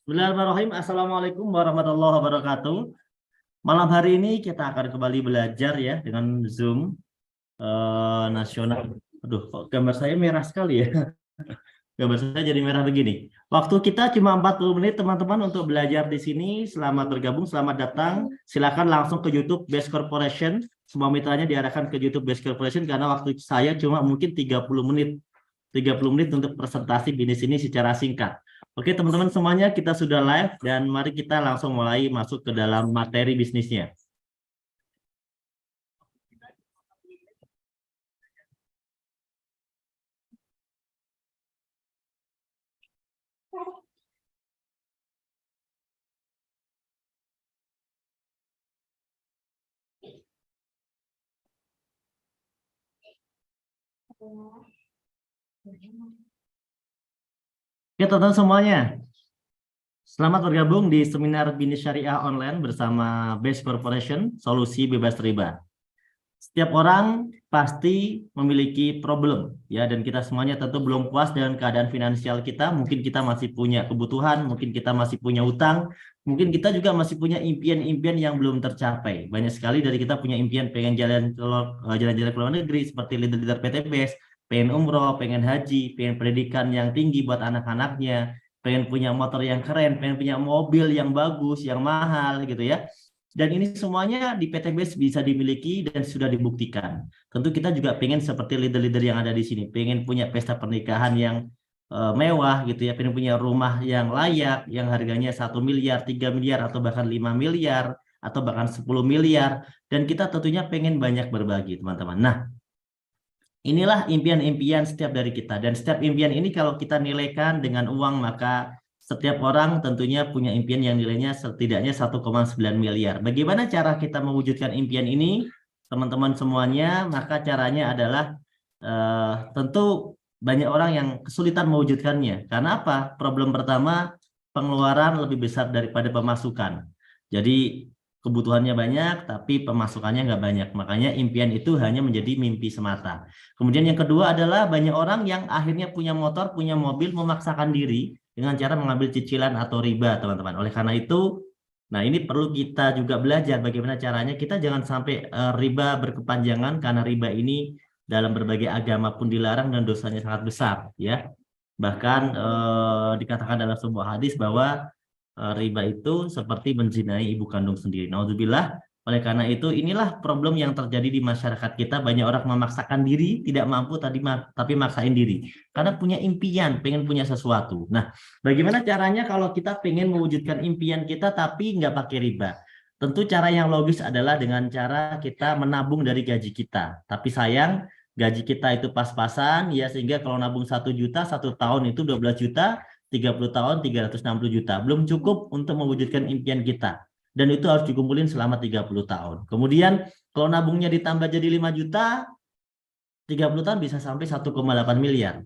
Bismillahirrahmanirrahim. Assalamualaikum warahmatullahi wabarakatuh. Malam hari ini kita akan kembali belajar ya dengan Zoom nasional. Aduh, kok gambar saya merah sekali ya. Gambar saya jadi merah begini. Waktu kita cuma 40 menit teman-teman untuk belajar di sini. Selamat bergabung, selamat datang. Silakan langsung ke YouTube Best Corporation. Semua mitranya diarahkan ke YouTube Best Corporation karena waktu saya cuma mungkin 30 menit. 30 menit untuk presentasi bisnis ini secara singkat. Oke, teman-teman semuanya kita sudah live dan mari kita langsung mulai masuk ke dalam materi bisnisnya. Oke, teman-teman semuanya. Selamat bergabung di seminar bisnis syariah online bersama Best Corporation, solusi bebas riba. Setiap orang pasti memiliki problem ya, dan kita semuanya tentu belum puas dengan keadaan finansial kita. Mungkin kita masih punya kebutuhan, mungkin kita masih punya utang, mungkin kita juga masih punya impian-impian yang belum tercapai. Banyak sekali dari kita punya impian pengen jalan-jalan ke luar negeri seperti leader-leader PTBS, pengen umroh, pengen haji, pengen pendidikan yang tinggi buat anak-anaknya, pengen punya motor yang keren, pengen punya mobil yang bagus, yang mahal gitu ya. Dan ini semuanya di PTBS bisa dimiliki dan sudah dibuktikan. Tentu kita juga pengen seperti leader-leader yang ada di sini, pengen punya pesta pernikahan yang mewah gitu ya, pengen punya rumah yang layak, yang harganya 1 miliar, 3 miliar, atau bahkan 5 miliar, atau bahkan 10 miliar. Dan kita tentunya pengen banyak berbagi, teman-teman. Nah, inilah impian-impian setiap dari kita. Dan setiap impian ini kalau kita nilaikan dengan uang, maka setiap orang tentunya punya impian yang nilainya setidaknya 1,9 miliar. Bagaimana cara kita mewujudkan impian ini, teman-teman semuanya? Maka caranya adalah tentu banyak orang yang kesulitan mewujudkannya. Karena apa? Problem pertama, pengeluaran lebih besar daripada pemasukan. Jadi kebutuhannya banyak, tapi pemasukannya nggak banyak. Makanya impian itu hanya menjadi mimpi semata. Kemudian yang kedua adalah banyak orang yang akhirnya punya motor, punya mobil, memaksakan diri dengan cara mengambil cicilan atau riba, teman-teman. Oleh karena itu, nah ini perlu kita juga belajar bagaimana caranya kita jangan sampai riba berkepanjangan, karena riba ini dalam berbagai agama pun dilarang dan dosanya sangat besar, ya. Bahkan dikatakan dalam sebuah hadis bahwa riba itu seperti menzinai ibu kandung sendiri. Naudzubillah. Oleh karena itu, inilah problem yang terjadi di masyarakat kita. Banyak orang memaksakan diri, tidak mampu tapi maksain diri. Karena punya impian, pengen punya sesuatu. Nah, bagaimana caranya kalau kita pengen mewujudkan impian kita tapi nggak pakai riba? Tentu cara yang logis adalah dengan cara kita menabung dari gaji kita. Tapi sayang, gaji kita itu pas-pasan, ya, sehingga kalau nabung 1 juta, 1 tahun itu 12 juta, 30 tahun 360 juta. Belum cukup untuk mewujudkan impian kita. Dan itu harus dikumpulin selama 30 tahun. Kemudian kalau nabungnya ditambah jadi 5 juta, 30 tahun bisa sampai 1,8 miliar.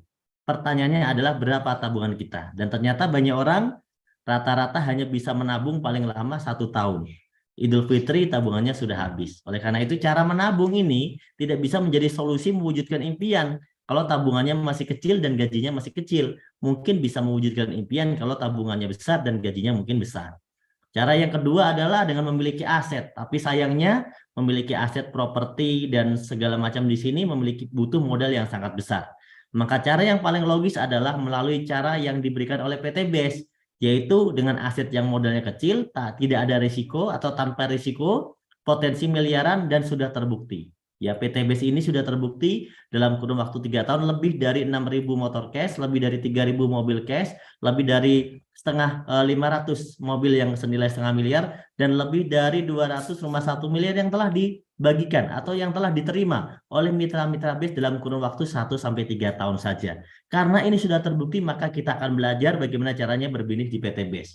Pertanyaannya adalah berapa tabungan kita? Dan ternyata banyak orang rata-rata hanya bisa menabung paling lama 1 tahun. Idul Fitri tabungannya sudah habis. Oleh karena itu cara menabung ini tidak bisa menjadi solusi mewujudkan impian. Kalau tabungannya masih kecil dan gajinya masih kecil, mungkin bisa mewujudkan impian kalau tabungannya besar dan gajinya mungkin besar. Cara yang kedua adalah dengan memiliki aset, tapi sayangnya memiliki aset properti dan segala macam di sini butuh modal yang sangat besar. Maka cara yang paling logis adalah melalui cara yang diberikan oleh PTBS, yaitu dengan aset yang modalnya kecil, tidak ada risiko atau tanpa risiko, potensi miliaran dan sudah terbukti. Ya, PTBS ini sudah terbukti dalam kurun waktu 3 tahun lebih dari 6.000 motor cash, lebih dari 3.000 mobil cash, lebih dari 500 mobil yang senilai 0,5 miliar, dan lebih dari 200 rumah 1 miliar yang telah dibagikan atau yang telah diterima oleh mitra-mitra BES dalam kurun waktu 1-3 tahun saja. Karena ini sudah terbukti, maka kita akan belajar bagaimana caranya berbisnis di PT BES.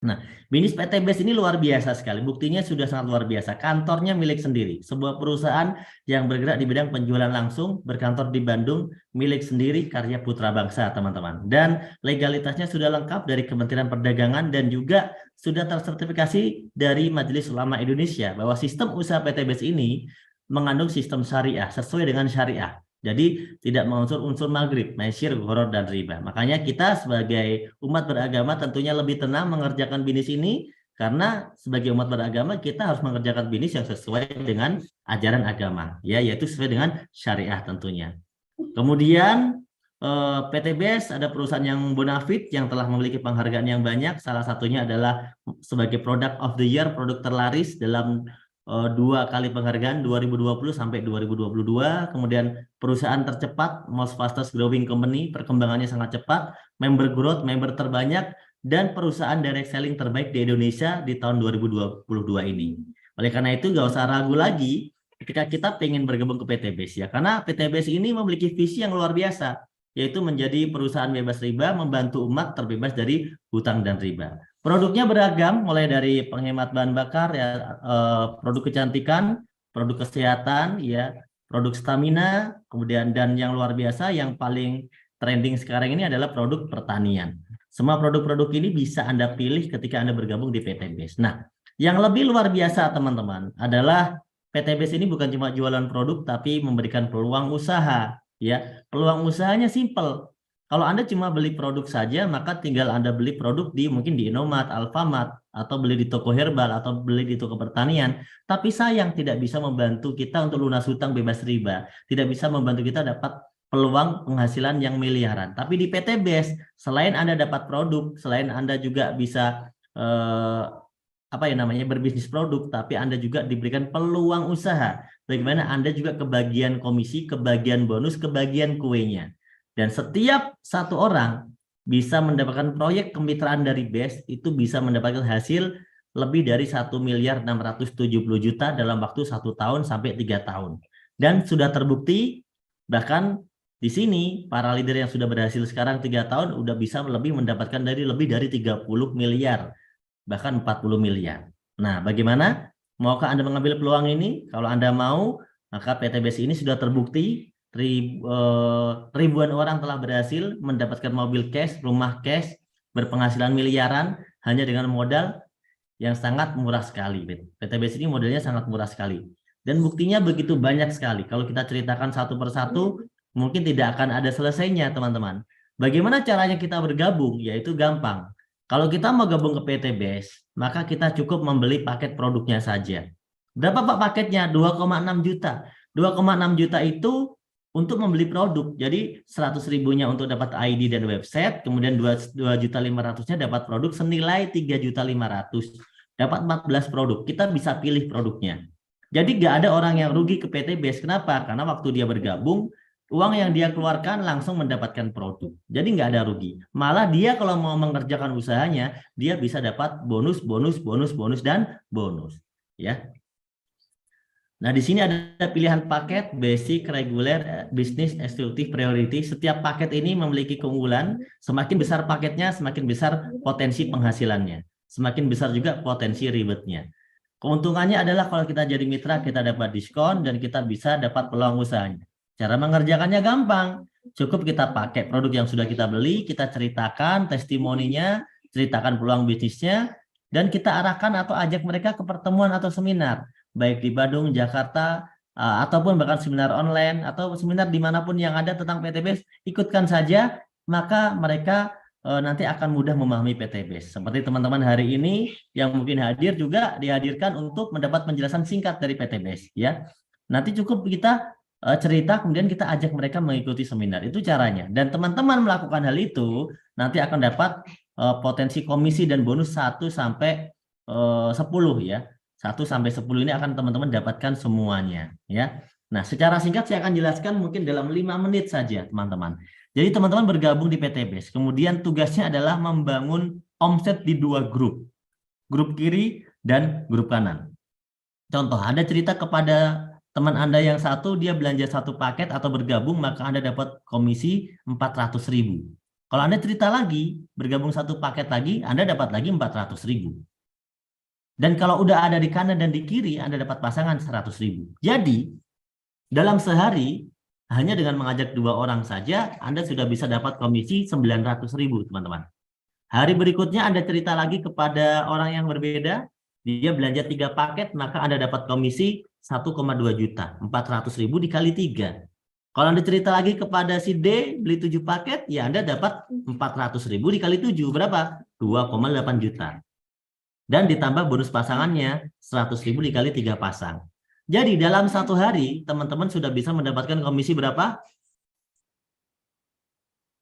Nah, bisnis PT BES ini luar biasa sekali. Buktinya sudah sangat luar biasa. Kantornya milik sendiri. Sebuah perusahaan yang bergerak di bidang penjualan langsung, berkantor di Bandung, milik sendiri, karya putra bangsa, teman-teman. Dan legalitasnya sudah lengkap dari Kementerian Perdagangan dan juga sudah tersertifikasi dari Majelis Ulama Indonesia bahwa sistem usaha PT BES ini mengandung sistem syariah, sesuai dengan syariah. Jadi tidak mengunsur unsur maghrib, maisir, gharar, dan riba. Makanya kita sebagai umat beragama tentunya lebih tenang mengerjakan bisnis ini, karena sebagai umat beragama kita harus mengerjakan bisnis yang sesuai dengan ajaran agama, ya, yaitu sesuai dengan syariah tentunya. Kemudian PTBS ada perusahaan yang bonafit yang telah memiliki penghargaan yang banyak. Salah satunya adalah sebagai Product of the Year, produk terlaris dalam 2 kali penghargaan 2020 sampai 2022. Kemudian perusahaan tercepat, most fastest growing company, perkembangannya sangat cepat, member growth, member terbanyak, dan perusahaan direct selling terbaik di Indonesia di tahun 2022 ini. Oleh karena itu gak usah ragu lagi ketika kita ingin bergabung ke PTBS, ya, karena PTBS ini memiliki visi yang luar biasa, yaitu menjadi perusahaan bebas riba, membantu umat terbebas dari hutang dan riba. Produknya beragam, mulai dari penghemat bahan bakar, ya, produk kecantikan, produk kesehatan, ya, produk stamina, kemudian dan yang luar biasa yang paling trending sekarang ini adalah produk pertanian. Semua produk-produk ini bisa Anda pilih ketika Anda bergabung di PTBS. Nah, yang lebih luar biasa teman-teman adalah PTBS ini bukan cuma jualan produk, tapi memberikan peluang usaha. Ya, peluang usahanya simple. Kalau Anda cuma beli produk saja, maka tinggal Anda beli produk mungkin di Indomaret, Alfamart, atau beli di toko herbal, atau beli di toko pertanian. Tapi sayang tidak bisa membantu kita untuk lunas hutang bebas riba. Tidak bisa membantu kita dapat peluang penghasilan yang miliaran. Tapi di PTBS, selain Anda dapat produk, selain Anda juga bisa berbisnis produk, tapi Anda juga diberikan peluang usaha. Bagaimana Anda juga kebagian komisi, kebagian bonus, kebagian kuenya. Dan setiap satu orang bisa mendapatkan proyek kemitraan dari BES itu bisa mendapatkan hasil lebih dari 1.670.000.000 dalam waktu 1 tahun sampai 3 tahun. Dan sudah terbukti, bahkan di sini para leader yang sudah berhasil sekarang 3 tahun udah bisa mendapatkan lebih dari 30 miliar, bahkan 40 miliar. Nah, bagaimana? Maukah Anda mengambil peluang ini? Kalau Anda mau, maka PTBS ini sudah terbukti ribuan orang telah berhasil mendapatkan mobil cash, rumah cash, berpenghasilan miliaran hanya dengan modal yang sangat murah sekali. PTBS ini modelnya sangat murah sekali. Dan buktinya begitu banyak sekali. Kalau kita ceritakan satu persatu, mungkin tidak akan ada selesainya, teman-teman. Bagaimana caranya kita bergabung? Yaitu gampang. Kalau kita mau gabung ke PTBS, maka kita cukup membeli paket produknya saja. Berapa Pak paketnya? 2,6 juta. 2,6 juta itu untuk membeli produk. Jadi 100 ribunya untuk dapat ID dan website, kemudian 2.500.000-nya dapat produk senilai 3.500.000. Dapat 14 produk. Kita bisa pilih produknya. Jadi nggak ada orang yang rugi ke PTBS. Kenapa? Karena waktu dia bergabung, uang yang dia keluarkan langsung mendapatkan produk. Jadi nggak ada rugi. Malah dia kalau mau mengerjakan usahanya, dia bisa dapat bonus, dan bonus. Ya. Nah, di sini ada pilihan paket basic, reguler, business, executive, priority. Setiap paket ini memiliki keunggulan. Semakin besar paketnya, semakin besar potensi penghasilannya. Semakin besar juga potensi ribetnya. Keuntungannya adalah kalau kita jadi mitra, kita dapat diskon dan kita bisa dapat peluang usahanya. Cara mengerjakannya gampang. Cukup kita pakai produk yang sudah kita beli, kita ceritakan testimoninya, ceritakan peluang bisnisnya, dan kita arahkan atau ajak mereka ke pertemuan atau seminar. Baik di Bandung, Jakarta, ataupun bahkan seminar online, atau seminar dimanapun yang ada tentang PTBS, ikutkan saja, maka mereka nanti akan mudah memahami PTBS. Seperti teman-teman hari ini yang mungkin hadir juga dihadirkan untuk mendapat penjelasan singkat dari PTBS. Ya, nanti cukup kita cerita, kemudian kita ajak mereka mengikuti seminar. Itu caranya. Dan teman-teman melakukan hal itu, nanti akan dapat potensi komisi dan bonus 1 sampai 10 ya. 1 sampai 10 ini akan teman-teman dapatkan semuanya ya. Nah, secara singkat saya akan jelaskan mungkin dalam 5 menit saja, teman-teman. Jadi teman-teman bergabung di PTBS, kemudian tugasnya adalah membangun omset di 2 grup. Grup kiri dan grup kanan. Contoh, Anda cerita kepada teman Anda yang satu, dia belanja 1 paket atau bergabung, maka Anda dapat komisi 400.000. Kalau Anda cerita lagi, bergabung 1 paket lagi, Anda dapat lagi 400.000. Dan kalau udah ada di kanan dan di kiri, Anda dapat pasangan 100.000. Jadi, dalam sehari, hanya dengan mengajak 2 orang saja, Anda sudah bisa dapat komisi 900.000, teman-teman. Hari berikutnya Anda cerita lagi kepada orang yang berbeda, dia belanja 3 paket, maka Anda dapat komisi 1,2 juta. 400.000 dikali 3. Kalau Anda cerita lagi kepada si D, beli 7 paket, ya Anda dapat 400.000 dikali 7, berapa? 2,8 juta. Dan ditambah bonus pasangannya, 100.000 dikali 3 pasang. Jadi dalam satu hari, teman-teman sudah bisa mendapatkan komisi berapa?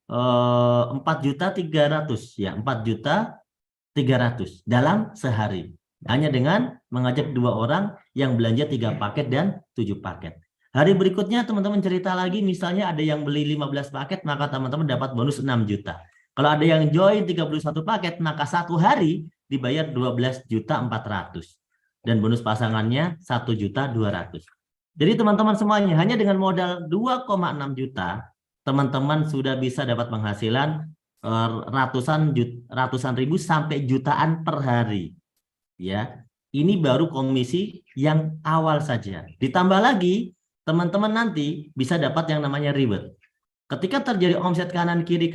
4.300.000 ya, 4.300.000 dalam sehari. Hanya dengan mengajak 2 orang yang belanja 3 paket dan 7 paket. Hari berikutnya teman-teman cerita lagi, misalnya ada yang beli 15 paket, maka teman-teman dapat bonus 6 juta. Kalau ada yang join 31 paket, maka satu hari dibayar 12.400.000. Dan bonus pasangannya 1.200.000. Jadi teman-teman semuanya, hanya dengan modal 2,6 juta, teman-teman sudah bisa dapat penghasilan ratusan ribu sampai jutaan per hari. Ya, ini baru komisi yang awal saja. Ditambah lagi, teman-teman nanti bisa dapat yang namanya reward. Ketika terjadi omset kanan kiri,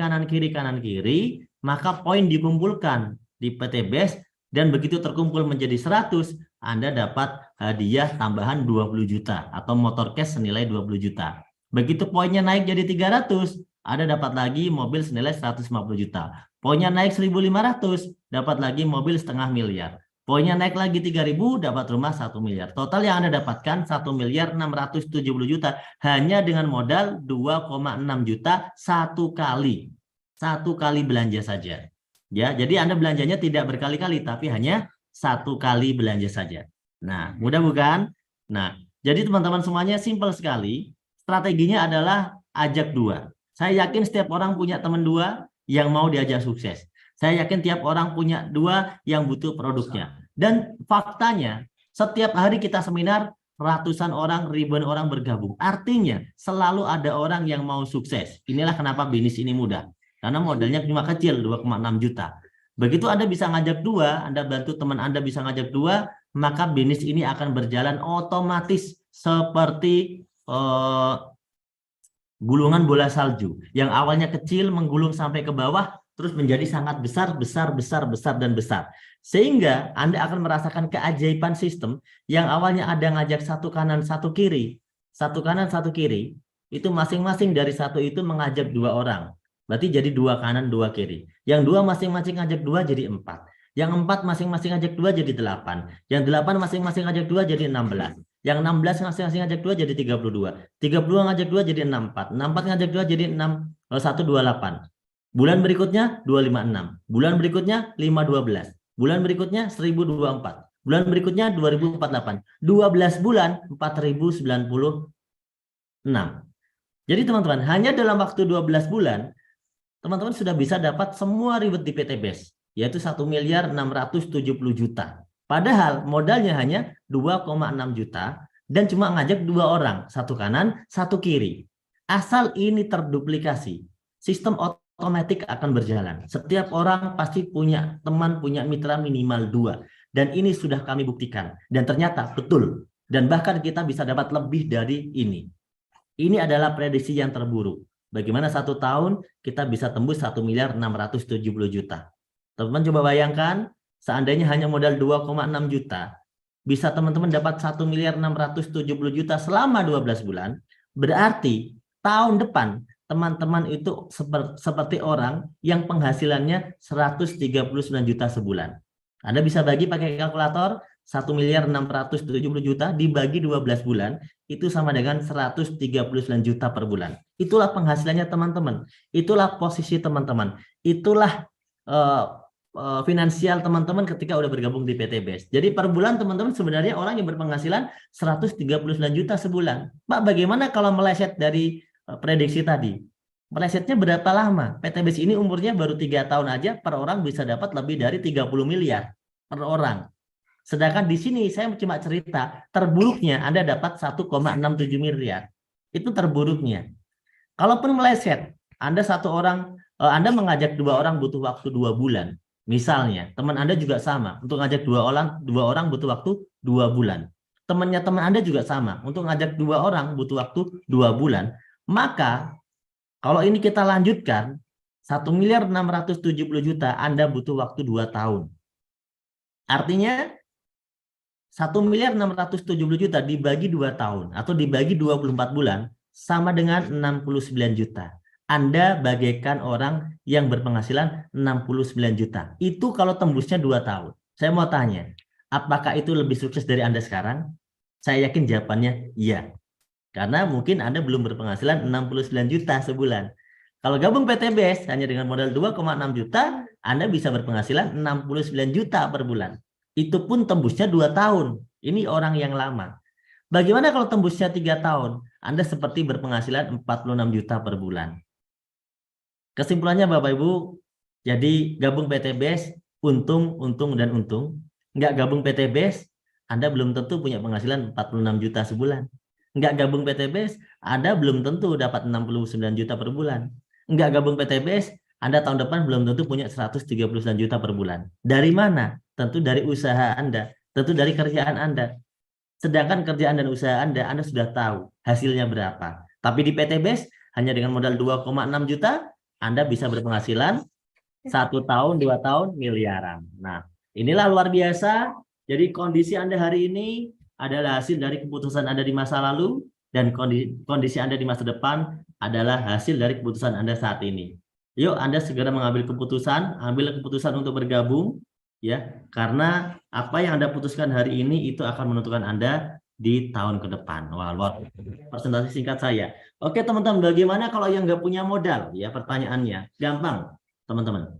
maka poin dikumpulkan di PT BES dan begitu terkumpul menjadi 100, Anda dapat hadiah tambahan 20 juta atau motor cash senilai 20 juta. Begitu poinnya naik jadi 300, Anda dapat lagi mobil senilai 150 juta. Poinnya naik 1.500, dapat lagi mobil setengah miliar. Poinnya naik lagi 3.000, dapat rumah 1 miliar. Total yang Anda dapatkan 1.670 juta hanya dengan modal 2,6 juta satu kali. Satu kali belanja saja. Ya, jadi Anda belanjanya tidak berkali-kali, tapi hanya satu kali belanja saja. Nah, mudah bukan? Nah, jadi teman-teman semuanya simpel sekali. Strateginya adalah ajak 2. Saya yakin setiap orang punya teman 2 yang mau diajak sukses. Saya yakin tiap orang punya 2 yang butuh produknya. Dan faktanya, setiap hari kita seminar, ratusan orang, ribuan orang bergabung. Artinya, selalu ada orang yang mau sukses. Inilah kenapa bisnis ini mudah. Karena modalnya cuma kecil, 2,6 juta. Begitu Anda bisa ngajak 2, Anda bantu teman Anda bisa ngajak 2, maka bisnis ini akan berjalan otomatis seperti gulungan bola salju. Yang awalnya kecil, menggulung sampai ke bawah, terus menjadi sangat besar, dan besar. Sehingga Anda akan merasakan keajaiban sistem yang awalnya ada ngajak satu kanan, satu kiri. Satu kanan, satu kiri. Itu masing-masing dari satu itu mengajak 2 orang. Berarti jadi 2 kanan, 2 kiri. Yang 2 masing-masing ngajak 2 jadi 4. Yang 4 masing-masing ngajak 2 jadi 8. Yang 8 masing-masing ngajak 2 jadi 16. Yang 16 masing-masing ngajak 2 jadi 32. 32 ngajak 2 jadi 64. 64 ngajak 2 jadi 128. Bulan berikutnya 256. Bulan berikutnya 512. Bulan berikutnya 1024. Bulan berikutnya 2048. 12 bulan 4096. Jadi teman-teman, hanya dalam waktu 12 bulan, teman-teman sudah bisa dapat semua reward di PT BES, yaitu 1.670 juta. Padahal modalnya hanya 2,6 juta dan cuma ngajak 2 orang, satu kanan, satu kiri. Asal ini terduplikasi, sistem otomatis akan berjalan. Setiap orang pasti punya teman, punya mitra minimal 2. Dan ini sudah kami buktikan. Dan ternyata betul. Dan bahkan kita bisa dapat lebih dari ini. Ini adalah prediksi yang terburuk. Bagaimana 1 tahun kita bisa tembus 1.670 juta. Teman-teman coba bayangkan, seandainya hanya modal 2,6 juta, bisa teman-teman dapat 1.670 juta selama 12 bulan, berarti tahun depan teman-teman itu seperti orang yang penghasilannya 139 juta sebulan. Anda bisa bagi pakai kalkulator, 1.670 juta dibagi 12 bulan, itu sama dengan 139 juta per bulan. Itulah penghasilannya teman-teman. Itulah posisi teman-teman. Itulah finansial teman-teman ketika udah bergabung di PT BES. Jadi per bulan teman-teman sebenarnya orang yang berpenghasilan 139 juta sebulan. Pak, bagaimana kalau meleset dari prediksi tadi? Melesetnya berapa lama? PT BES ini umurnya baru 3 tahun aja, per orang bisa dapat lebih dari 30 miliar per orang. Sedangkan di sini saya cuma cerita terburuknya Anda dapat 1,67 miliar. Itu terburuknya. Kalaupun meleset, Anda Anda mengajak 2 orang butuh waktu 2 bulan. Misalnya, teman Anda juga sama. Untuk ngajak 2 orang butuh waktu 2 bulan. Temannya teman Anda juga sama. Untuk ngajak 2 orang butuh waktu 2 bulan. Maka, kalau ini kita lanjutkan, 1.670 juta Anda butuh waktu 2 tahun. Artinya, 1.670 juta dibagi 2 tahun atau dibagi 24 bulan sama dengan 69 juta. Anda bagaikan orang yang berpenghasilan 69 juta. Itu kalau tembusnya 2 tahun. Saya mau tanya, apakah itu lebih sukses dari Anda sekarang? Saya yakin jawabannya iya. Karena mungkin Anda belum berpenghasilan 69 juta sebulan. Kalau gabung PTBS hanya dengan modal 2,6 juta, Anda bisa berpenghasilan 69 juta per bulan. Itu pun tembusnya 2 tahun. Ini orang yang lama. Bagaimana kalau tembusnya 3 tahun? Anda seperti berpenghasilan 46 juta per bulan. Kesimpulannya Bapak Ibu, jadi gabung PTBS, untung, dan untung. Nggak gabung PTBS, Anda belum tentu punya penghasilan 46 juta sebulan. Nggak gabung PTBS, Anda belum tentu dapat 69 juta per bulan. Nggak gabung PTBS, Anda tahun depan belum tentu punya 139 juta per bulan. Dari mana? Tentu dari usaha Anda, tentu dari kerjaan Anda. Sedangkan kerjaan dan usaha Anda sudah tahu hasilnya berapa. Tapi di PTBS, hanya dengan modal 2,6 juta, Anda bisa berpenghasilan 1 tahun, 2 tahun, miliaran. Nah, inilah luar biasa. Jadi kondisi Anda hari ini adalah hasil dari keputusan Anda di masa lalu, dan kondisi Anda di masa depan adalah hasil dari keputusan Anda saat ini. Yuk, Anda segera mengambil keputusan, ambil keputusan untuk bergabung, ya, karena apa yang Anda putuskan hari ini itu akan menentukan Anda di tahun ke depan. Wah, luar presentasi singkat saya. Oke, teman-teman, bagaimana kalau yang nggak punya modal? Ya, pertanyaannya gampang, teman-teman.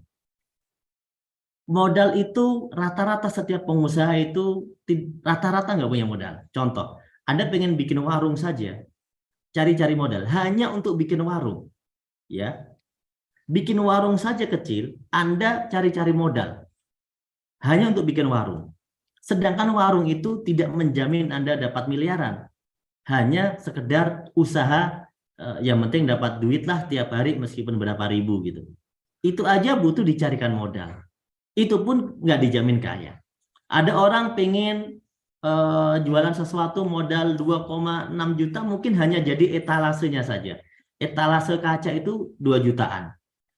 Modal itu rata-rata setiap pengusaha itu rata-rata nggak punya modal. Contoh, Anda pengen bikin warung saja, cari-cari modal hanya untuk bikin warung, ya. Bikin warung saja kecil, Anda cari-cari modal hanya untuk bikin warung. Sedangkan warung itu tidak menjamin Anda dapat miliaran, hanya sekedar usaha, yang penting dapat duit lah tiap hari meskipun berapa ribu gitu. Itu aja butuh dicarikan modal. Itu pun nggak dijamin kaya. Ada orang pengen jualan sesuatu modal 2,6 juta, mungkin hanya jadi etalasenya saja. Etalase kaca itu 2 jutaan.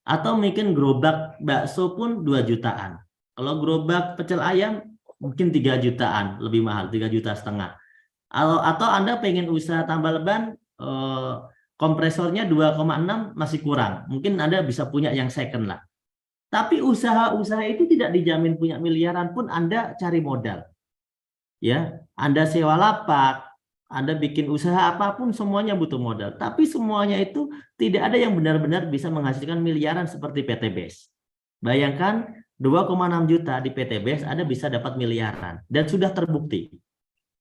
Atau mungkin gerobak bakso pun 2 jutaan. Kalau gerobak pecel ayam mungkin 3 jutaan, lebih mahal, 3,5 juta. Atau Anda pengen usaha tambal ban, kompresornya 2,6 masih kurang. Mungkin Anda bisa punya yang second lah. Tapi usaha-usaha itu tidak dijamin punya miliaran pun Anda cari modal. Ya, Anda sewa lapak, Anda bikin usaha apapun semuanya butuh modal. Tapi semuanya itu tidak ada yang benar-benar bisa menghasilkan miliaran seperti PTBS. Bayangkan 2,6 juta di PTBS Anda bisa dapat miliaran dan sudah terbukti.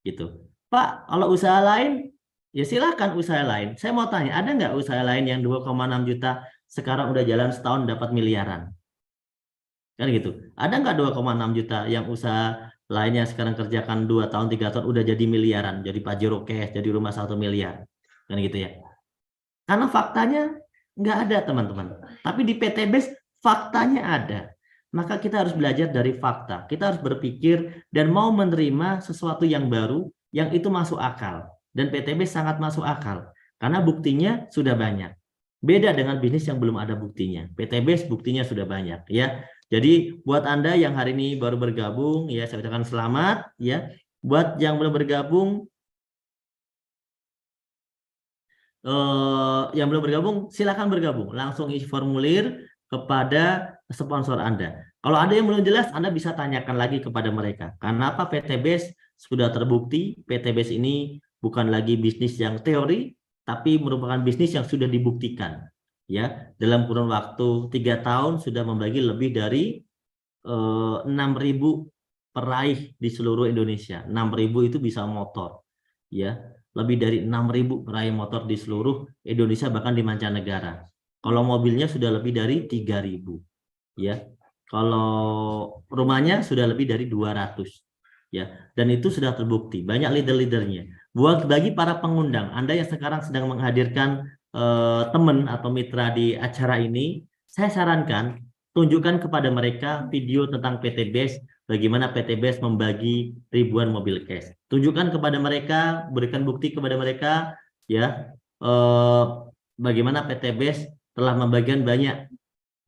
Gitu. Pak, kalau usaha lain, ya silakan usaha lain. Saya mau tanya, ada nggak usaha lain yang 2,6 juta sekarang udah jalan setahun dapat miliaran? Kan gitu. Ada nggak 2,6 juta yang usaha lainnya sekarang kerjakan 2 tahun, 3 tahun udah jadi miliaran, jadi Pajero Cash, jadi rumah 1 miliar. Kan gitu ya. Karena faktanya nggak ada, teman-teman. Tapi di PTBS faktanya ada. Maka kita harus belajar dari fakta. Kita harus berpikir dan mau menerima sesuatu yang baru yang itu masuk akal. Dan PTBS sangat masuk akal. Karena buktinya sudah banyak. Beda dengan bisnis yang belum ada buktinya. PTBS buktinya sudah banyak, ya. Jadi buat Anda yang hari ini baru bergabung, ya saya ucapkan selamat, ya. Buat yang belum bergabung, silakan bergabung. Langsung isi formulir kepada sponsor Anda. Kalau ada yang belum jelas, Anda bisa tanyakan lagi kepada mereka. Karena apa? PTBS sudah terbukti. PTBS ini bukan lagi bisnis yang teori, tapi merupakan bisnis yang sudah dibuktikan. Ya, dalam kurun waktu 3 tahun sudah membagi lebih dari 6.000 peraih di seluruh Indonesia. 6.000 itu bisa motor, ya. Lebih dari 6.000 peraih motor di seluruh Indonesia, bahkan di mancanegara. Kalau mobilnya sudah lebih dari 3.000, ya. Kalau rumahnya sudah lebih dari 200, ya. Dan itu sudah terbukti. Banyak leader-leadernya. Bagi para pengundang, Anda yang sekarang sedang menghadirkan teman atau mitra di acara ini, saya sarankan tunjukkan kepada mereka video tentang PTBS, bagaimana PTBS membagi ribuan mobil cash. Tunjukkan kepada mereka, berikan bukti kepada mereka, ya, bagaimana PTBS telah membagikan banyak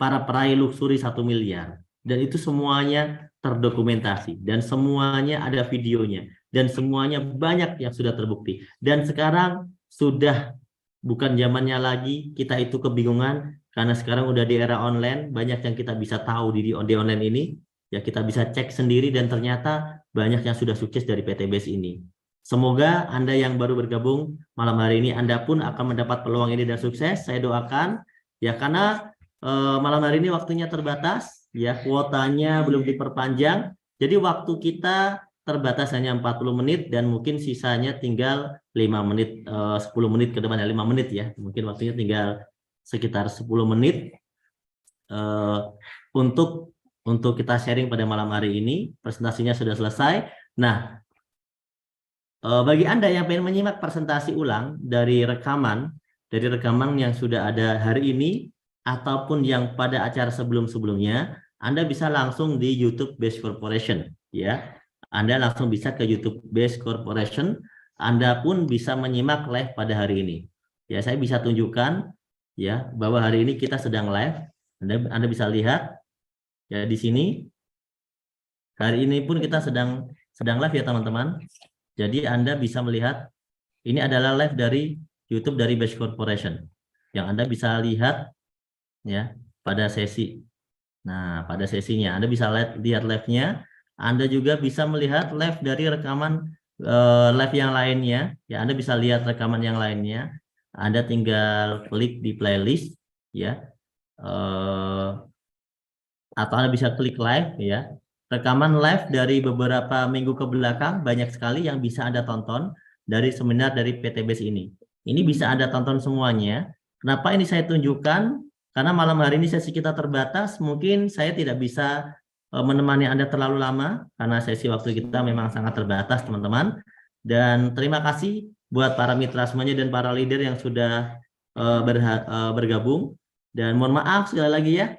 para peraih luxury 1 miliar. Dan itu semuanya terdokumentasi dan semuanya ada videonya dan semuanya banyak yang sudah terbukti. Dan sekarang sudah bukan zamannya lagi kita itu kebingungan karena sekarang udah di era online, banyak yang kita bisa tahu di online ini. Ya kita bisa cek sendiri dan ternyata banyak yang sudah sukses dari PTBase ini. Semoga Anda yang baru bergabung malam hari ini Anda pun akan mendapat peluang ini dan sukses. Saya doakan ya karena malam hari ini waktunya terbatas, ya kuotanya belum diperpanjang. Jadi waktu kita terbatas hanya 40 menit dan mungkin sisanya tinggal 5 menit, 10 menit ke depannya, 5 menit ya. Mungkin waktunya tinggal sekitar 10 menit untuk kita sharing pada malam hari ini. Presentasinya sudah selesai. Nah, bagi Anda yang ingin menyimak presentasi ulang dari rekaman yang sudah ada hari ini, ataupun yang pada acara sebelum-sebelumnya, Anda bisa langsung di YouTube Base Corporation. Ya, Anda langsung bisa ke YouTube Base Corporation. Anda pun bisa menyimak live pada hari ini. Ya, saya bisa tunjukkan ya bahwa hari ini kita sedang live. Anda bisa lihat. Ya, di sini hari ini pun kita sedang live ya teman-teman. Jadi Anda bisa melihat ini adalah live dari YouTube dari Base Corporation yang Anda bisa lihat ya pada sesi. Nah, pada sesinya Anda bisa lihat live-nya. Anda juga bisa melihat live dari rekaman live yang lainnya. Ya, Anda bisa lihat rekaman yang lainnya. Anda tinggal klik di playlist ya. Atau Anda bisa klik live ya. Rekaman live dari beberapa minggu ke belakang banyak sekali yang bisa Anda tonton dari seminar dari PTBase ini. Ini bisa Anda tonton semuanya. Kenapa ini saya tunjukkan? Karena malam hari ini sesi kita terbatas, mungkin saya tidak bisa menemani Anda terlalu lama karena sesi waktu kita memang sangat terbatas, teman-teman. Dan terima kasih buat para mitra semuanya dan para leader yang sudah bergabung. Dan mohon maaf sekali lagi ya.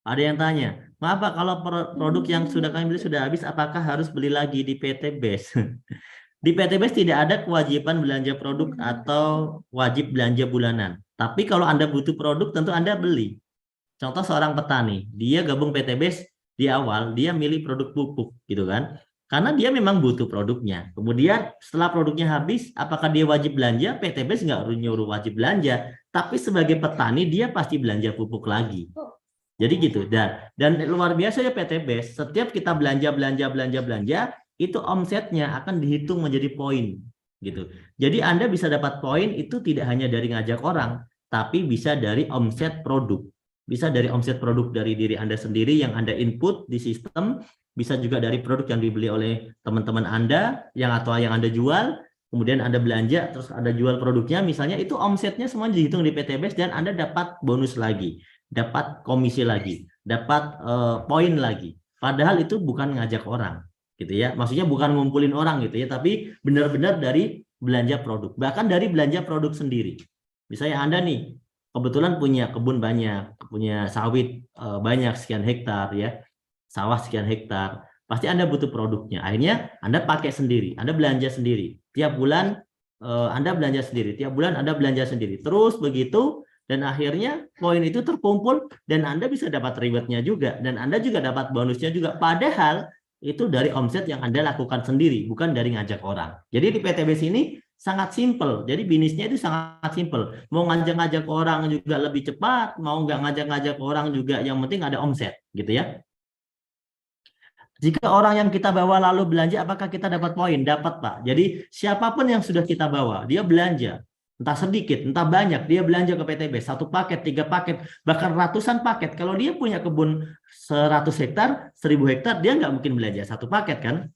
Ada yang tanya, maaf Pak, kalau produk yang sudah kami beli sudah habis, apakah harus beli lagi di PTBase? Di PTBase tidak ada kewajiban belanja produk atau wajib belanja bulanan. Tapi kalau Anda butuh produk, tentu Anda beli. Contoh seorang petani, dia gabung PTBase di awal, dia milih produk pupuk, gitu kan? Karena dia memang butuh produknya. Kemudian setelah produknya habis, apakah dia wajib belanja? PTBase nggak nyuruh wajib belanja. Tapi sebagai petani, dia pasti belanja pupuk lagi. Jadi gitu. Dan luar biasa ya PTBase. Setiap kita belanja, itu omsetnya akan dihitung menjadi poin. Gitu. Jadi Anda bisa dapat poin itu tidak hanya dari ngajak orang, tapi bisa dari omset produk. Bisa dari omset produk dari diri Anda sendiri yang Anda input di sistem. Bisa juga dari produk yang dibeli oleh teman-teman Anda atau yang Anda jual. Kemudian Anda belanja, terus Anda jual produknya, misalnya itu omsetnya semua dihitung di PTBase dan Anda dapat bonus lagi. Dapat komisi lagi, dapat poin lagi. Padahal itu bukan ngajak orang, gitu ya. Maksudnya bukan ngumpulin orang gitu ya, tapi benar-benar dari belanja produk. Bahkan dari belanja produk sendiri. Misalnya Anda nih kebetulan punya kebun banyak, punya sawit banyak sekian hektar ya, sawah sekian hektar. Pasti Anda butuh produknya. Akhirnya Anda pakai sendiri, Anda belanja sendiri. Tiap bulan Anda belanja sendiri, tiap bulan Anda belanja sendiri. Terus begitu. Dan akhirnya poin itu terkumpul dan Anda bisa dapat rewardnya juga. Dan Anda juga dapat bonusnya juga. Padahal itu dari omset yang Anda lakukan sendiri, bukan dari ngajak orang. Jadi di PTBase ini sangat simpel. Jadi bisnisnya itu sangat simpel. Mau ngajak-ngajak orang juga lebih cepat, mau nggak ngajak-ngajak orang juga, yang penting ada omset. Gitu ya. Jika orang yang kita bawa lalu belanja, apakah kita dapat poin? Dapat, Pak. Jadi siapapun yang sudah kita bawa, dia belanja. Entah sedikit, entah banyak, dia belanja ke PTBase. 1 paket, 3 paket, bahkan ratusan paket. Kalau dia punya kebun 100 hektar, 1000 hektar, dia nggak mungkin belanja 1 paket kan?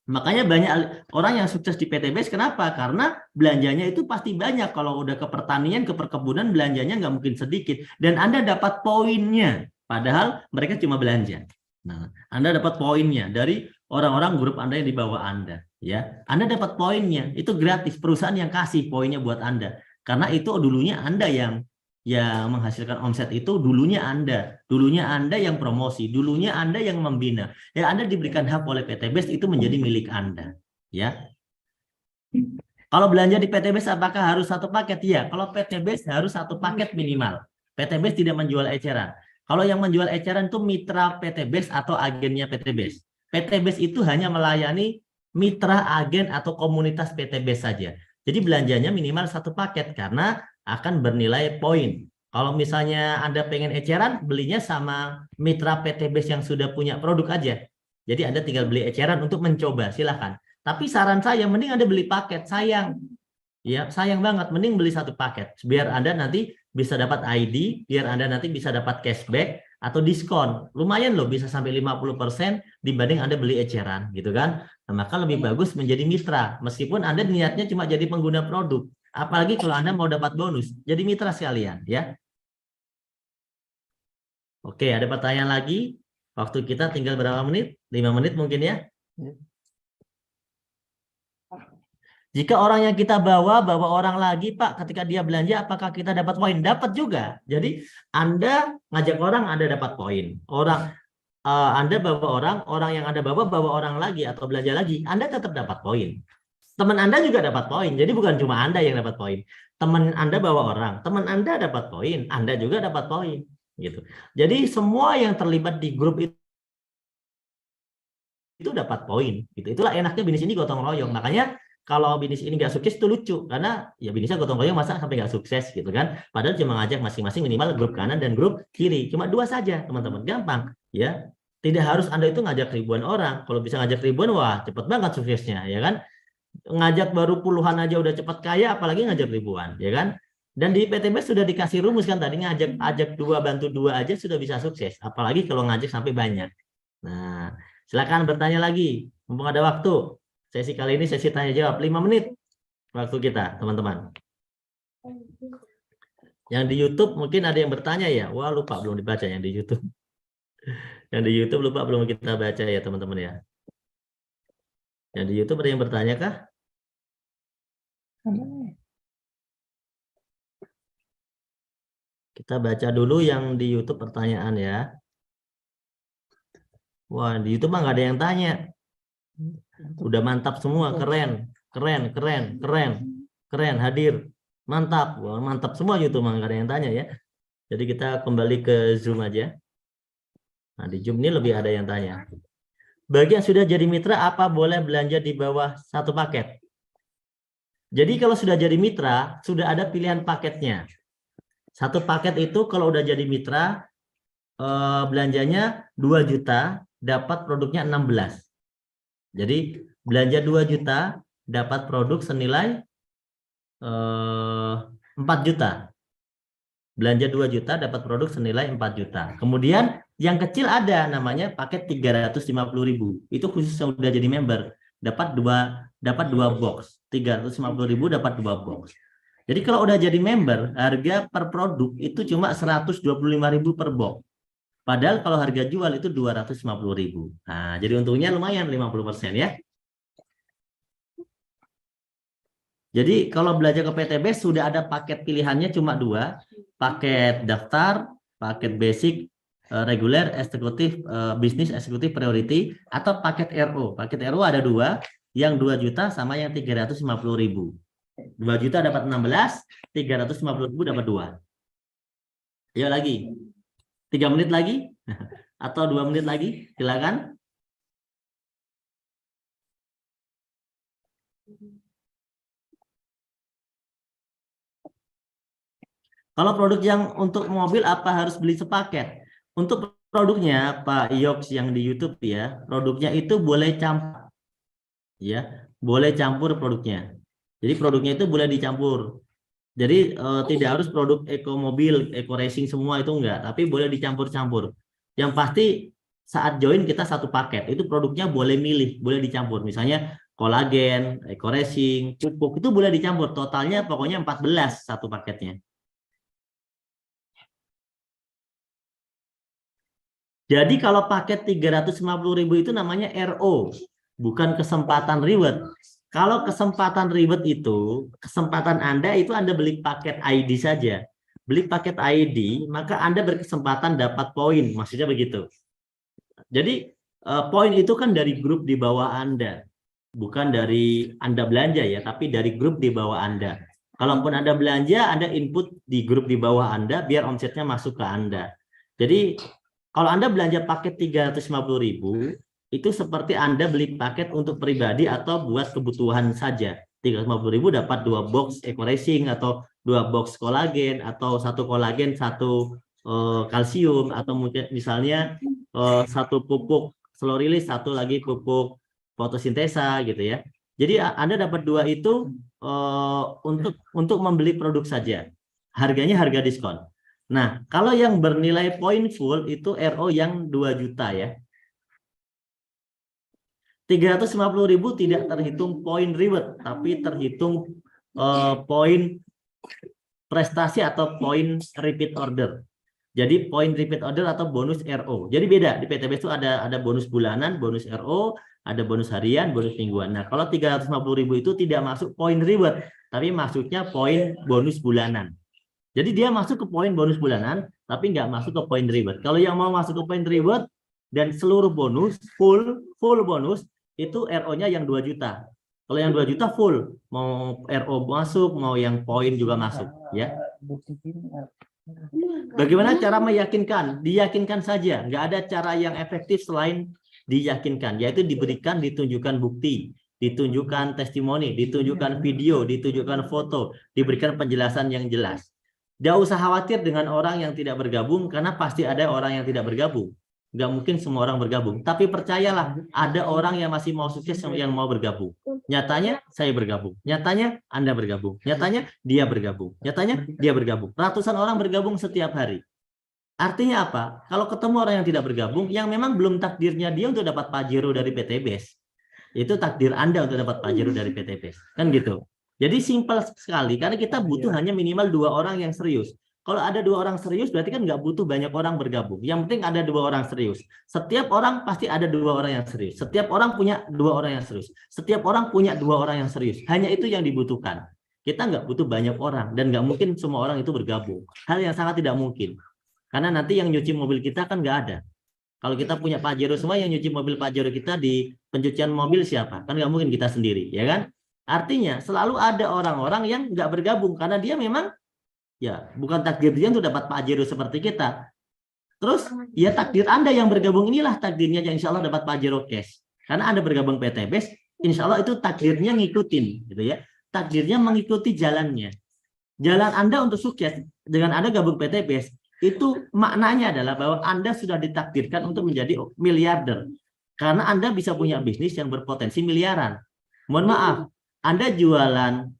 Makanya banyak orang yang sukses di PTBase, kenapa? Karena belanjanya itu pasti banyak. Kalau udah ke pertanian, ke perkebunan, belanjanya nggak mungkin sedikit. Dan Anda dapat poinnya, padahal mereka cuma belanja. Nah, Anda dapat poinnya dari orang-orang grup Anda yang di bawah Anda. Ya, Anda dapat poinnya, itu gratis. Perusahaan yang kasih poinnya buat Anda. Karena itu dulunya Anda yang menghasilkan omset itu, dulunya Anda yang promosi, dulunya Anda yang membina. Ya, Anda diberikan hak oleh PTBase itu menjadi milik Anda. Ya. Kalau belanja di PTBase apakah harus 1 paket? Ya, kalau PTBase harus 1 paket minimal. PTBase tidak menjual eceran. Kalau yang menjual eceran itu mitra PTBase atau agennya PTBase. PTBase itu hanya melayani mitra, agen, atau komunitas PTB saja. Jadi belanjanya minimal satu paket karena akan bernilai poin. Kalau misalnya Anda pengen eceran, belinya sama mitra PTB yang sudah punya produk aja. Jadi Anda tinggal beli eceran untuk mencoba, silahkan. Tapi saran saya, mending Anda beli paket, sayang. Ya, sayang banget. Mending beli satu paket. Biar Anda nanti bisa dapat ID, biar Anda nanti bisa dapat cashback atau diskon. Lumayan loh, bisa sampai 50% dibanding Anda beli eceran, gitu kan. Nah, maka lebih bagus menjadi mitra. Meskipun Anda niatnya cuma jadi pengguna produk. Apalagi kalau Anda mau dapat bonus. Jadi mitra sekalian, ya. Oke, ada pertanyaan lagi? Waktu kita tinggal berapa menit? 5 menit mungkin ya. Jika orang yang kita bawa orang lagi, Pak, ketika dia belanja, apakah kita dapat poin? Dapat juga. Jadi Anda ngajak orang, Anda dapat poin. Anda bawa orang yang Anda bawa orang lagi atau belanja lagi, Anda tetap dapat poin. Teman Anda juga dapat poin. Jadi bukan cuma Anda yang dapat poin. Teman Anda bawa orang, teman Anda dapat poin, Anda juga dapat poin. Gitu. Jadi semua yang terlibat di grup itu dapat poin. Gitu. Itulah enaknya bisnis ini gotong royong. Makanya kalau bisnis ini nggak sukses itu lucu karena ya bisnisnya gotong royong masa sampai nggak sukses gitu kan. Padahal cuma ngajak masing-masing minimal grup kanan dan grup kiri. Cuma 2 saja teman-teman. Gampang ya. Tidak harus Anda itu ngajak ribuan orang. Kalau bisa ngajak ribuan wah cepet banget suksesnya ya kan. Ngajak baru puluhan aja udah cepat kaya apalagi ngajak ribuan ya kan. Dan di PTB sudah dikasih rumus kan tadi ajak 2 bantu 2 aja sudah bisa sukses. Apalagi kalau ngajak sampai banyak. Nah, silakan bertanya lagi. Mumpung ada waktu. Sesi kali ini sesi tanya jawab 5 menit waktu kita, teman-teman. Yang di YouTube mungkin ada yang bertanya ya. Wah, lupa belum dibaca yang di YouTube. Yang di YouTube lupa belum kita baca ya, teman-teman ya. Yang di YouTube ada yang bertanya kah? Kita baca dulu yang di YouTube pertanyaan ya. Wah, di YouTube mah nggak ada yang tanya. Udah mantap semua, keren, keren, keren, keren, keren, hadir, mantap, wah, mantap semua YouTube, nggak ada yang tanya ya. Jadi kita kembali ke Zoom aja. Nah di Zoom ini lebih ada yang tanya. Bagi yang sudah jadi mitra, apa boleh belanja di bawah satu paket? Jadi kalau sudah jadi mitra, sudah ada pilihan paketnya. Satu paket itu kalau udah jadi mitra, belanjanya 2 juta, dapat produknya 16. Jadi belanja 2 juta dapat produk senilai 4 juta. Belanja 2 juta dapat produk senilai 4 juta. Kemudian yang kecil ada namanya paket 350.000. Itu khusus yang udah jadi member. Dapat dua box. 350.000 dapat 2 box. Jadi kalau udah jadi member, harga per produk itu cuma 125.000 per box. Padahal kalau harga jual itu 250.000. Nah, jadi untungnya lumayan 50% ya. Jadi kalau belajar ke PTB sudah ada paket pilihannya cuma 2, paket daftar, paket basic, reguler, eksekutif, bisnis, eksekutif, priority, atau paket RO. Paket RO ada 2, yang 2 juta sama yang 350.000. 2 juta dapat 16, 350.000 dapat 2. Ayo lagi. 3 menit lagi atau 2 menit lagi, silakan. Kalau produk yang untuk mobil apa harus beli sepaket? Untuk produknya Pak Yoks yang di YouTube ya, produknya itu boleh campur. Ya, boleh campur produknya. Jadi produknya itu boleh dicampur. Jadi tidak harus produk eco mobil, eco racing semua itu enggak, tapi boleh dicampur-campur. Yang pasti saat join kita satu paket, itu produknya boleh milih, boleh dicampur. Misalnya kolagen, eco racing, pupuk itu boleh dicampur. Totalnya pokoknya 14 satu paketnya. Jadi kalau paket 350.000 itu namanya RO, bukan kesempatan reward. Kalau kesempatan reward itu, kesempatan Anda itu Anda beli paket ID saja. Beli paket ID, maka Anda berkesempatan dapat poin, maksudnya begitu. Jadi poin itu kan dari grup di bawah Anda, bukan dari Anda belanja ya, tapi dari grup di bawah Anda. Kalaupun Anda belanja, Anda input di grup di bawah Anda, biar omsetnya masuk ke Anda. Jadi kalau Anda belanja paket 350.000, itu seperti Anda beli paket untuk pribadi atau buat kebutuhan saja. 350.000 dapat 2 box Eco Racing atau 2 box kolagen atau 1 kolagen, 1 kalsium, atau mungkin misalnya 1 pupuk slow release, 1 lagi pupuk fotosintesa gitu ya. Jadi Anda dapat 2 itu untuk membeli produk saja. Harganya harga diskon. Nah, kalau yang bernilai poin full itu RO yang 2 juta ya. 350.000 tidak terhitung poin reward, tapi terhitung poin prestasi atau poin repeat order. Jadi poin repeat order atau bonus RO. Jadi beda, di PTBS itu ada bonus bulanan, bonus RO, ada bonus harian, bonus mingguan. Nah, kalau 350.000 itu tidak masuk poin reward, tapi masuknya poin bonus bulanan. Jadi dia masuk ke poin bonus bulanan, tapi nggak masuk ke poin reward. Kalau yang mau masuk ke poin reward dan seluruh bonus, full bonus, itu RO-nya yang 2 juta. Kalau yang 2 juta full, mau RO masuk, mau yang poin juga masuk. Ya. Bagaimana cara meyakinkan? Diyakinkan saja. Nggak ada cara yang efektif selain diyakinkan, yaitu diberikan, ditunjukkan bukti, ditunjukkan testimoni, ditunjukkan video, ditunjukkan foto, diberikan penjelasan yang jelas. Nggak usah khawatir dengan orang yang tidak bergabung, karena pasti ada orang yang tidak bergabung. Nggak mungkin semua orang bergabung. Tapi percayalah, ada orang yang masih mau sukses yang mau bergabung. Nyatanya saya bergabung. Nyatanya Anda bergabung. Nyatanya dia bergabung. Nyatanya dia bergabung. Ratusan orang bergabung setiap hari. Artinya apa? Kalau ketemu orang yang tidak bergabung, yang memang belum takdirnya dia untuk dapat Pajero dari PTBS, itu takdir Anda untuk dapat Pajero dari PTBS. Kan gitu. Jadi simpel sekali, karena kita butuh hanya minimal 2 orang yang serius. Kalau ada 2 orang serius, berarti kan nggak butuh banyak orang bergabung. Yang penting ada 2 orang serius. Setiap orang pasti ada 2 orang yang serius. Setiap orang punya 2 orang yang serius. Setiap orang punya 2 orang yang serius. Hanya itu yang dibutuhkan. Kita nggak butuh banyak orang, dan nggak mungkin semua orang itu bergabung. Hal yang sangat tidak mungkin. Karena nanti yang nyuci mobil kita kan nggak ada. Kalau kita punya Pajero semua, yang nyuci mobil Pajero kita di pencucian mobil siapa? Kan nggak mungkin kita sendiri, ya kan? Artinya selalu ada orang-orang yang nggak bergabung karena dia memang ya bukan takdir dia untuk dapat Pajero seperti kita. Terus ya takdir Anda yang bergabung inilah takdirnya yang insya Allah dapat Pajero cash. Karena Anda bergabung PTBS, insya Allah itu takdirnya ngikutin, gitu ya. Takdirnya mengikuti jalannya. Jalan Anda untuk sukses dengan Anda gabung PTBS, itu maknanya adalah bahwa Anda sudah ditakdirkan untuk menjadi miliarder. Karena Anda bisa punya bisnis yang berpotensi miliaran. Mohon maaf, Anda jualan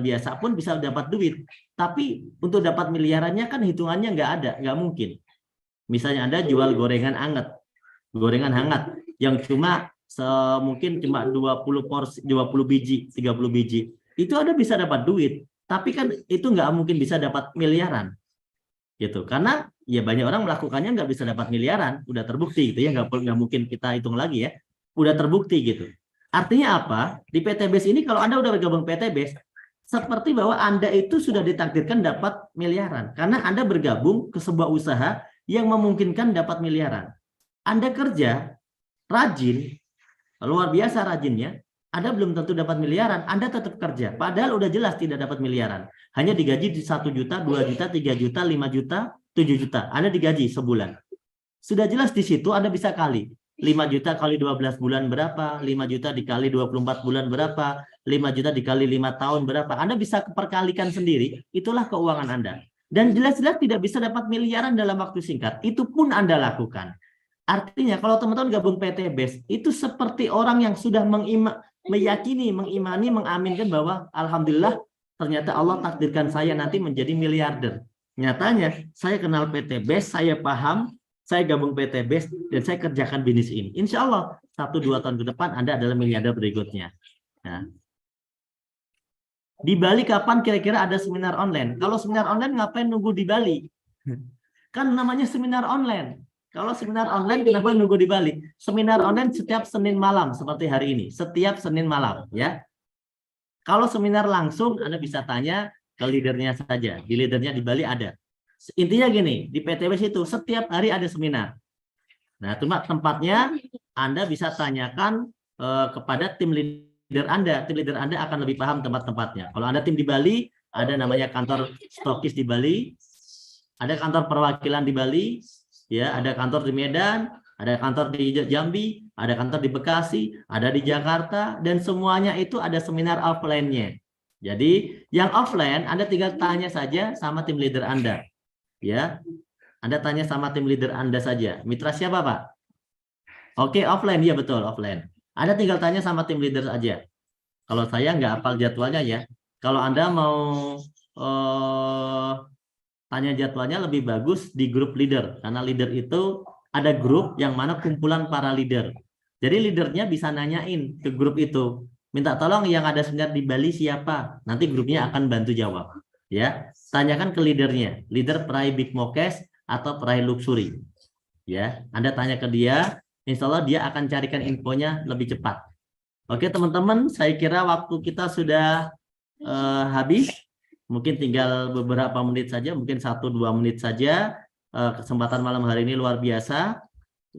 biasa pun bisa dapat duit. Tapi untuk dapat miliarannya kan hitungannya nggak ada, nggak mungkin. Misalnya Anda jual gorengan hangat yang mungkin cuma 20 porsi, 20 biji, 30 biji. Itu Anda bisa dapat duit. Tapi kan itu nggak mungkin bisa dapat miliaran, gitu. Karena ya banyak orang melakukannya nggak bisa dapat miliaran, udah terbukti gitu ya, nggak mungkin kita hitung lagi ya, udah terbukti gitu. Artinya apa? Di PTBS ini kalau Anda udah bergabung PTBS, seperti bahwa Anda itu sudah ditakdirkan dapat miliaran, karena Anda bergabung ke sebuah usaha yang memungkinkan dapat miliaran. Anda kerja rajin, luar biasa rajinnya, Anda belum tentu dapat miliaran, Anda tetap kerja. Padahal udah jelas tidak dapat miliaran. Hanya digaji di 1 juta, 2 juta, 3 juta, 5 juta, 7 juta. Anda digaji sebulan. Sudah jelas di situ Anda bisa kali. 5 juta kali 12 bulan berapa? 5 juta dikali 24 bulan berapa? 5 juta dikali 5 tahun berapa? Anda bisa perkalikan sendiri. Itulah keuangan Anda. Dan jelas-jelas tidak bisa dapat miliaran dalam waktu singkat. Itu pun Anda lakukan. Artinya kalau teman-teman gabung PTBS, itu seperti orang yang sudah meyakini, mengimani, mengaminkan bahwa alhamdulillah ternyata Allah takdirkan saya nanti menjadi miliarder. Nyatanya saya kenal PTBS, saya paham, saya gabung PTBS, dan saya kerjakan bisnis ini. Insya Allah 1-2 tahun ke depan Anda adalah miliarder berikutnya. Nah, di Bali kapan kira-kira ada seminar online? Kalau seminar online ngapain nunggu di Bali? Kan namanya seminar online. Kalau seminar online kenapa nunggu di Bali? Seminar online setiap Senin malam seperti hari ini, setiap Senin malam ya. Kalau seminar langsung Anda bisa tanya ke leadernya saja. Di leadernya di Bali ada. Intinya gini, di PTBS itu setiap hari ada seminar. Nah, cuma tempatnya Anda bisa tanyakan kepada tim leader Anda. Tim leader Anda akan lebih paham tempat-tempatnya. Kalau Anda tim di Bali, ada namanya kantor stokis di Bali, ada kantor perwakilan di Bali, ya, ada kantor di Medan, Ada kantor di Jambi, ada kantor di Bekasi, ada di Jakarta, dan semuanya itu ada seminar offline-nya. Jadi yang offline Anda tinggal tanya saja sama tim leader Anda. Ya, Anda tanya sama tim leader Anda saja. Mitra siapa, Pak? Oke, offline, ya betul, offline. Anda tinggal tanya sama tim leader aja. Kalau saya nggak hafal jadwalnya ya. Kalau Anda mau tanya jadwalnya lebih bagus di grup leader. Karena leader itu ada grup yang mana kumpulan para leader. Jadi leadernya bisa nanyain ke grup itu. Minta tolong yang ada seminar di Bali siapa? Nanti grupnya akan bantu jawab. Ya, tanyakan ke leadernya. Leader Perai Big Mokes atau Perai Luxury. Ya, Anda tanya ke dia. Insya Allah dia akan carikan infonya lebih cepat. Oke teman-teman, saya kira waktu kita sudah habis. Mungkin tinggal beberapa menit saja, mungkin 1-2 menit saja. Kesempatan malam hari ini luar biasa.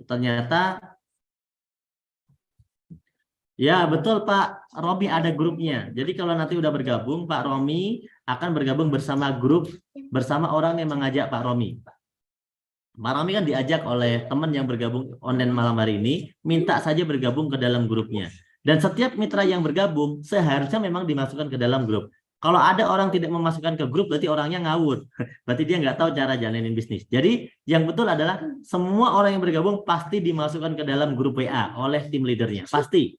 Ternyata, ya betul Pak Romi ada grupnya. Jadi kalau nanti udah bergabung, Pak Romi akan bergabung bersama grup, bersama orang yang mengajak Pak Romi. Pak Romi kan diajak oleh teman yang bergabung online malam hari ini, minta saja bergabung ke dalam grupnya. Dan setiap mitra yang bergabung seharusnya memang dimasukkan ke dalam grup. Kalau ada orang tidak memasukkan ke grup, berarti orangnya ngawur. Berarti dia nggak tahu cara jalanin bisnis. Jadi yang betul adalah semua orang yang bergabung pasti dimasukkan ke dalam grup WA oleh tim leadernya. Pasti.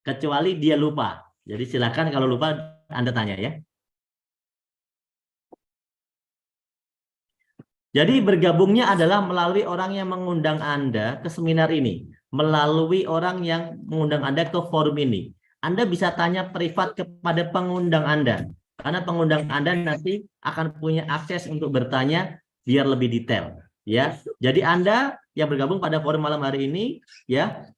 Kecuali dia lupa. Jadi silakan kalau lupa Anda tanya ya. Jadi bergabungnya adalah melalui orang yang mengundang Anda ke seminar ini. Melalui orang yang mengundang Anda ke forum ini. Anda bisa tanya privat kepada pengundang Anda. Karena pengundang Anda nanti akan punya akses untuk bertanya biar lebih detail. Ya, jadi Anda yang bergabung pada forum malam hari ini, ya,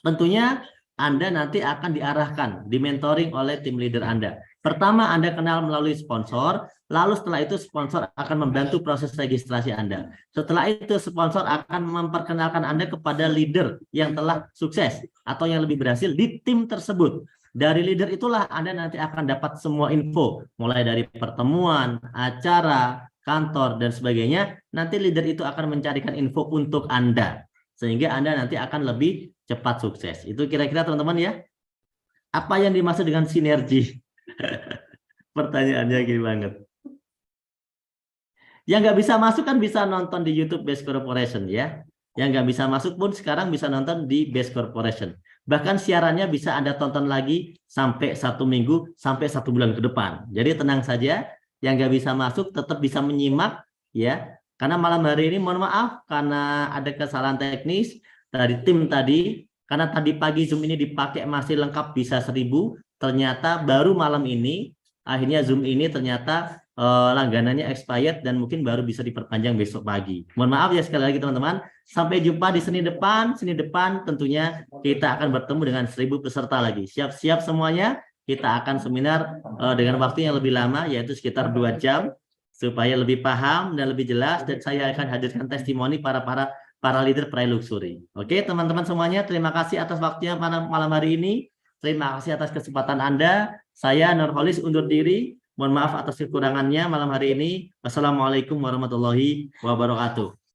tentunya Anda nanti akan diarahkan, dimentoring oleh tim leader Anda. Pertama, Anda kenal melalui sponsor, lalu setelah itu sponsor akan membantu proses registrasi Anda. Setelah itu sponsor akan memperkenalkan Anda kepada leader yang telah sukses atau yang lebih berhasil di tim tersebut. Dari leader itulah Anda nanti akan dapat semua info, mulai dari pertemuan, acara, kantor, dan sebagainya. Nanti leader itu akan mencarikan info untuk Anda, sehingga Anda nanti akan lebih cepat sukses. Itu kira-kira teman-teman ya. Apa yang dimaksud dengan sinergi? Pertanyaannya gini banget. Yang nggak bisa masuk kan bisa nonton di YouTube Best Corporation ya. Yang nggak bisa masuk pun sekarang bisa nonton di Best Corporation. Bahkan siarannya bisa Anda tonton lagi sampai 1 minggu, sampai 1 bulan ke depan. Jadi tenang saja, yang nggak bisa masuk tetap bisa menyimak ya. Karena malam hari ini mohon maaf karena ada kesalahan teknis dari tim tadi. Karena tadi pagi Zoom ini dipakai masih lengkap bisa 1000. Ternyata baru malam ini akhirnya Zoom ini ternyata langganannya expired dan mungkin baru bisa diperpanjang besok pagi. Mohon maaf ya sekali lagi teman-teman. Sampai jumpa di Senin depan. Senin depan tentunya kita akan bertemu dengan 1000 peserta lagi. Siap-siap semuanya. Kita akan seminar dengan waktu yang lebih lama yaitu sekitar 2 jam supaya lebih paham dan lebih jelas, dan saya akan hadirkan testimoni para leader Perai Luxury. Oke teman-teman semuanya, terima kasih atas waktunya malam hari ini. Terima kasih atas kesempatan Anda. Saya Nurholis undur diri. Mohon maaf atas kekurangannya malam hari ini. Wassalamualaikum warahmatullahi wabarakatuh.